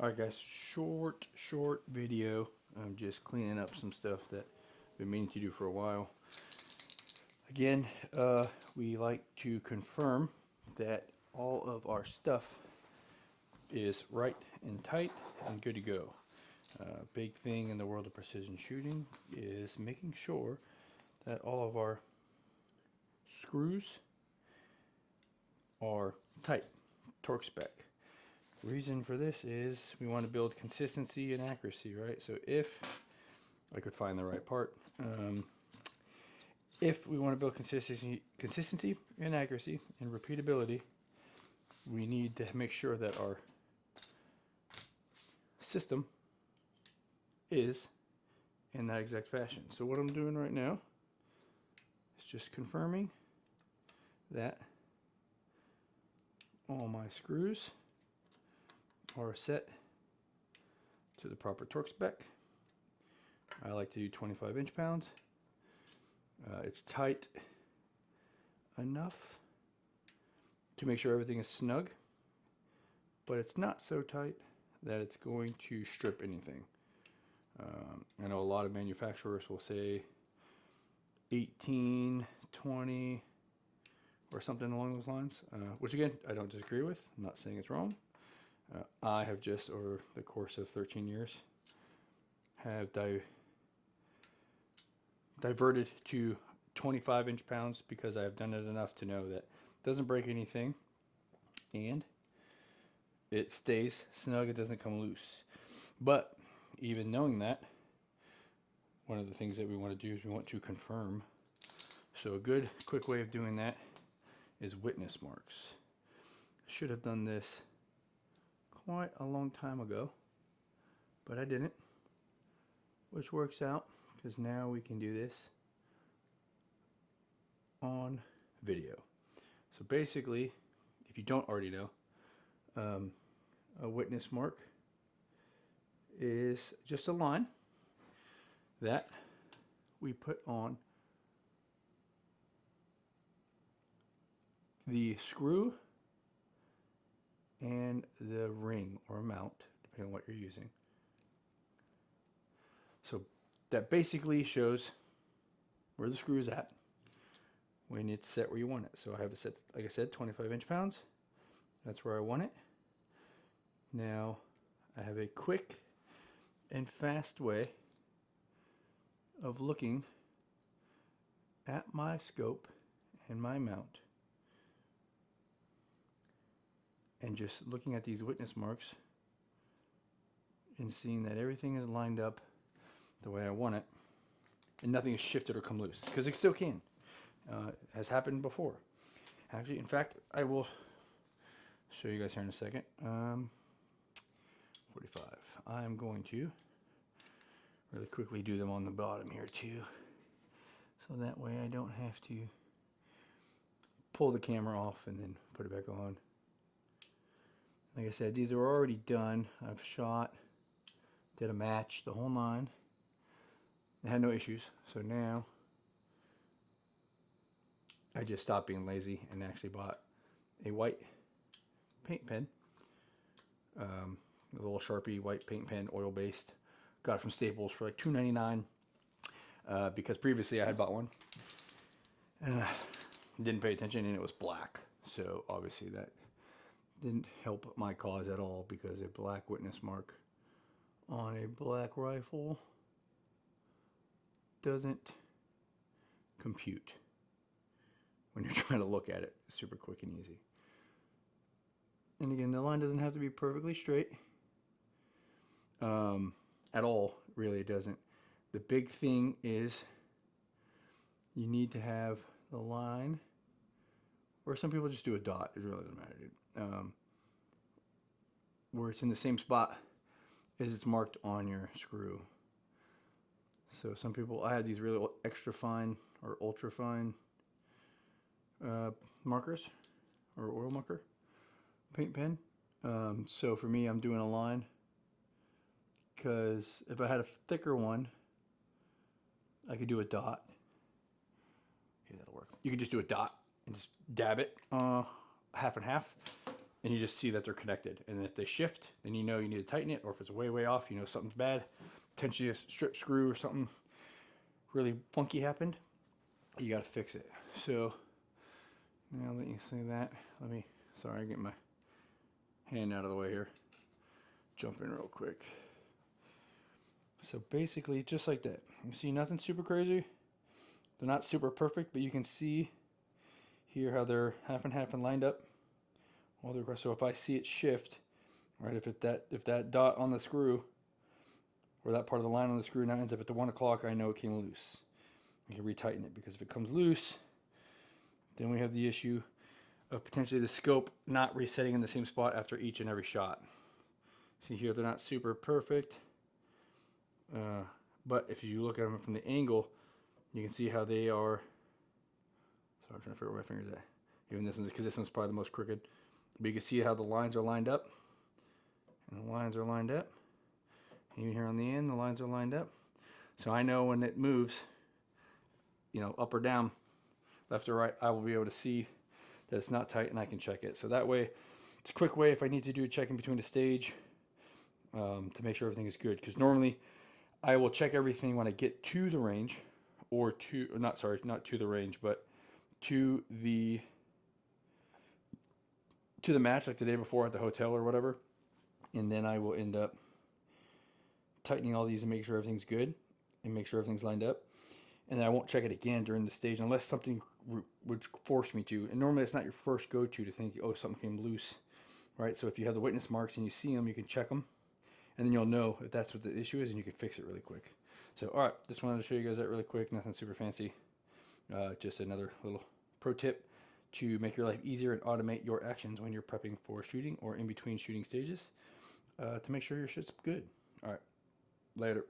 Alright guys, short video. I'm just cleaning up some stuff that I've been meaning to do for a while. Again, we like to confirm that all of our stuff is right and tight and good to go. Big thing in the world of precision shooting is making sure that all of our screws are tight, torque spec. Reason for this is we want to build consistency and accuracy, right? So if I could find the right part, if we want to build consistency and accuracy and repeatability, we need to make sure that our system is in that exact fashion. So what I'm doing right now is just confirming that all my screws are set to the proper torque spec. I like to do 25 inch-pounds. It's tight enough to make sure everything is snug, but it's not so tight that it's going to strip anything. I know a lot of manufacturers will say 18, 20, or something along those lines, which again, I don't disagree with. I'm not saying it's wrong. I have just, over the course of 13 years, have diverted to 25 inch-pounds because I have done it enough to know that it doesn't break anything and it stays snug, it doesn't come loose. But even knowing that, one of the things that we want to do is we want to confirm. So a good quick way of doing that is witness marks. Should have done this quite a long time ago, but I didn't, which works out because now we can do this on video. So basically, if you don't already know, a witness mark is just a line that we put on the screw and the ring or mount, depending on what you're using. So that basically shows where the screw is at when it's set where you want it. So I have it set, like I said, 25 inch-pounds. That's where I want it. Now I have a quick and fast way of looking at my scope and my mount, and just looking at these witness marks and seeing that everything is lined up the way I want it and nothing is shifted or come loose, because it still can. It has happened before. Actually, in fact, I will show you guys here in a second. 45. I'm going to really quickly do them on the bottom here too, so that way I don't have to pull the camera off and then put it back on. Like I said, these are already done. I've shot, did a match, the whole nine. I had no issues. So now I just stopped being lazy and actually bought a white paint pen. A little Sharpie white paint pen, oil-based. Got it from Staples for like $2.99 because previously I had bought one. Didn't pay attention and it was black. So obviously that didn't help my cause at all, because a black witness mark on a black rifle doesn't compute when you're trying to look at it super quick and easy. And again, the line doesn't have to be perfectly straight at all, really it doesn't. The big thing is you need to have the line, or some people just do a dot, it really doesn't matter, dude. Where it's in the same spot as it's marked on your screw. So some people, I have these really extra fine or ultra fine markers, or oil marker paint pen. So for me, I'm doing a line, because if I had a thicker one, I could do a dot. Maybe that'll work. You could just do a dot and just dab it half and half. and you just see that they're connected. And if they shift, then you know you need to tighten it, or if it's way off, you know something's bad. Potentially a strip screw or something really funky happened. You got to fix it. So now that you say that, sorry, get my hand out of the way here. Jump in real quick. So basically, just like that. You see nothing super crazy. They're not super perfect, but you can see here how they're half and lined up all the way across. So if I see it shift, right, if that dot on the screw or that part of the line on the screw now ends up at the 1 o'clock, I know it came loose. I can retighten it, because if it comes loose, then we have the issue of potentially the scope not resetting in the same spot after each and every shot. See here, they're not super perfect, but if you look at them from the angle, you can see how they are. Sorry, I'm trying to figure out where my finger's at. Even this one, because this one's probably the most crooked. But you can see how the lines are lined up, and the lines are lined up. Even here on the end, the lines are lined up. So I know when it moves, you know, up or down, left or right, I will be able to see that it's not tight, and I can check it. So that way, it's a quick way if I need to do a check in between the stage to make sure everything is good. Because normally, I will check everything when I get to the range, or not to the range, but to the match, like the day before at the hotel or whatever. And then I will end up tightening all these and make sure everything's good and make sure everything's lined up. And then I won't check it again during the stage unless something would force me to. And normally it's not your first go-to to think, oh, something came loose, right? So if you have the witness marks and you see them, you can check them. And then you'll know if that's what the issue is, and you can fix it really quick. So, all right, just wanted to show you guys that really quick. Nothing super fancy. Just another little pro tip to make your life easier and automate your actions when you're prepping for shooting or in between shooting stages to make sure your shit's good. All right, later.